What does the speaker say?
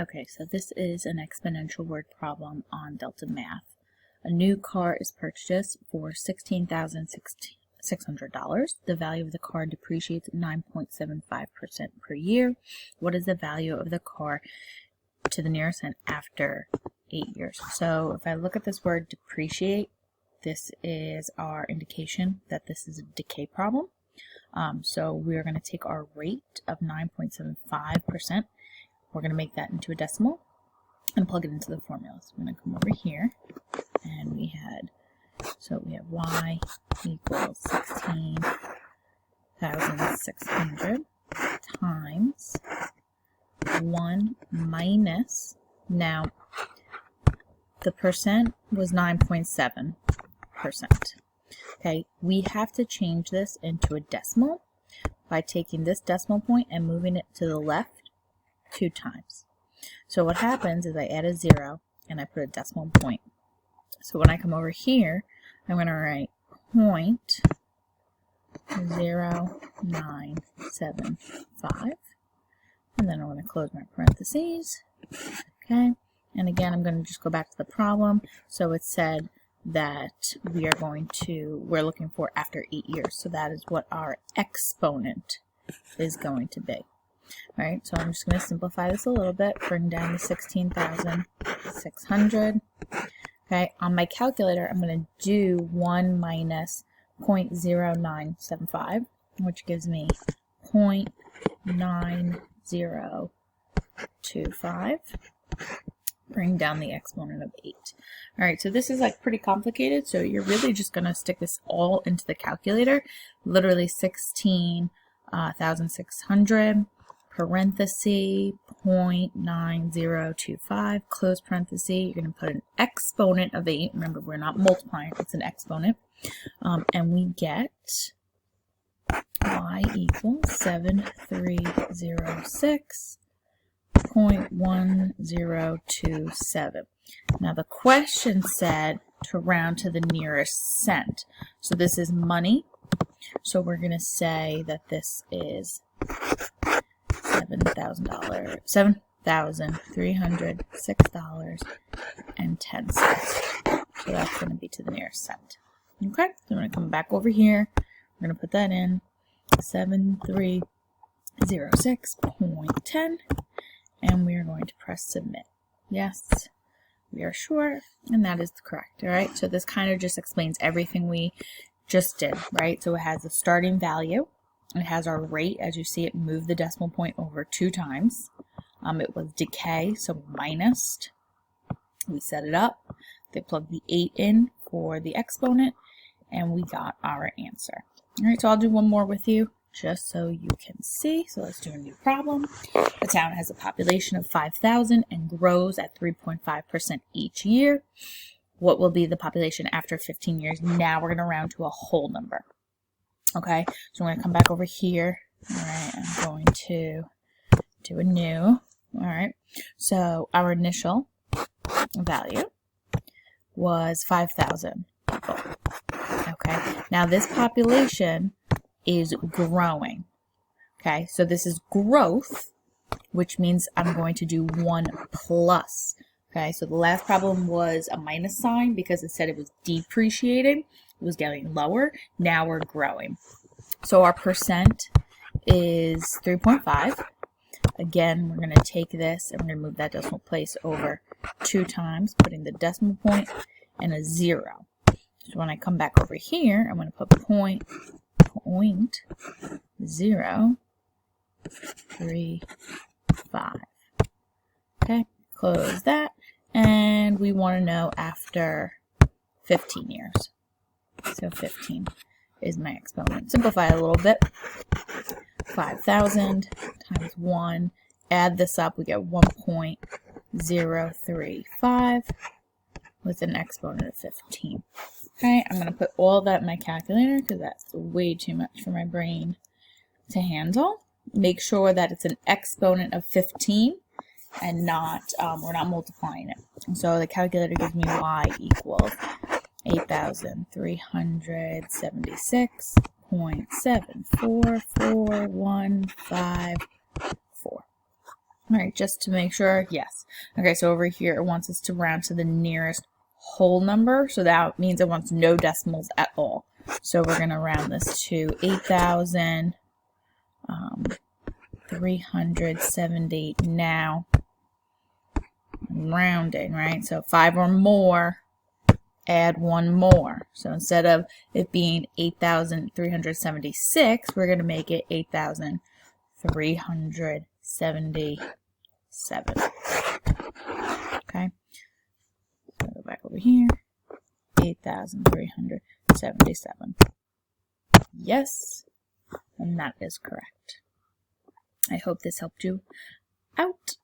Okay, so this is an exponential word problem on Delta Math. A new car is purchased for $16,600. The value of the car depreciates 9.75% per year. What is the value of the car to the nearest cent after 8 years? So if I look at this word depreciate, this is our indication that this is a decay problem. So we're going to take our rate of 9.75%. We're going to make that into a decimal and plug it into the formula. So I'm going to come over here, and we have y equals 16,600 times 1 minus, now the percent was 9.7%. Okay, we have to change this into a decimal by taking this decimal point and moving it to the left 2 times. So what happens is I add a 0 and I put a decimal point. So when I come over here, I'm going to write 0.0975, and then I'm going to close my parentheses. Okay, and again I'm going to just go back to the problem. So it said that we're looking for after 8 years. So that is what our exponent is going to be. Alright, so I'm just going to simplify this a little bit, bring down the 16,600. Okay, on my calculator, I'm going to do 1 minus 0.0975, which gives me 0.9025. Bring down the exponent of 8. Alright, so this is like pretty complicated, so you're really just going to stick this all into the calculator. Literally 16,600. Parenthesis 0.9025, close parenthesis. You're going to put an exponent of 8. Remember, we're not multiplying, it's an exponent. And we get y equals 7306.1027. Now the question said to round to the nearest cent. So this is money. So we're going to say that this is $7,306.10. So that's going to be to the nearest cent. Okay, so I'm going to come back over here. We're going to put that in 7306.10, and we are going to press submit. Yes, we are sure, and that is correct. All right, so this kind of just explains everything we just did, right? So it has a starting value. It has our rate, as you see it move the decimal point over 2 times. It was decay, so minus. We set it up. They plugged the 8 in for the exponent, and we got our answer. All right, so I'll do one more with you just so you can see. So let's do a new problem. The town has a population of 5,000 and grows at 3.5% each year. What will be the population after 15 years? Now we're going to round to a whole number. Okay, so I'm going to come back over here. All right, I'm going to do a new. All right, so our initial value was 5,000 people. Okay, now this population is growing. Okay, so this is growth, which means I'm going to do 1 plus. Okay, so the last problem was a minus sign because it said it was depreciating. It was getting lower. Now we're growing. So our percent is 3.5. Again, we're going to take this and we're going to move that decimal place over 2 times, putting the decimal point and a 0. So when I come back over here, I'm going to put 0.035. Okay, close that. And we want to know after 15 years. So 15 is my exponent. Simplify a little bit. 5,000 times 1. Add this up, we get 1.035 with an exponent of 15. Okay, I'm going to put all that in my calculator because that's way too much for my brain to handle. Make sure that it's an exponent of 15 and not, we're not multiplying it. And so the calculator gives me y equals 8,376.74415 All right, just to make sure, yes. Okay, so over here it wants us to round to the nearest whole number, so that means it wants no decimals at all. So we're going to round this to 8,370 now. I'm rounding, right? So 5 or more, add 1 more. So instead of it being 8,376, we're going to make it 8,377. Okay, so go back over here, 8,377. Yes, and that is correct. I hope this helped you out.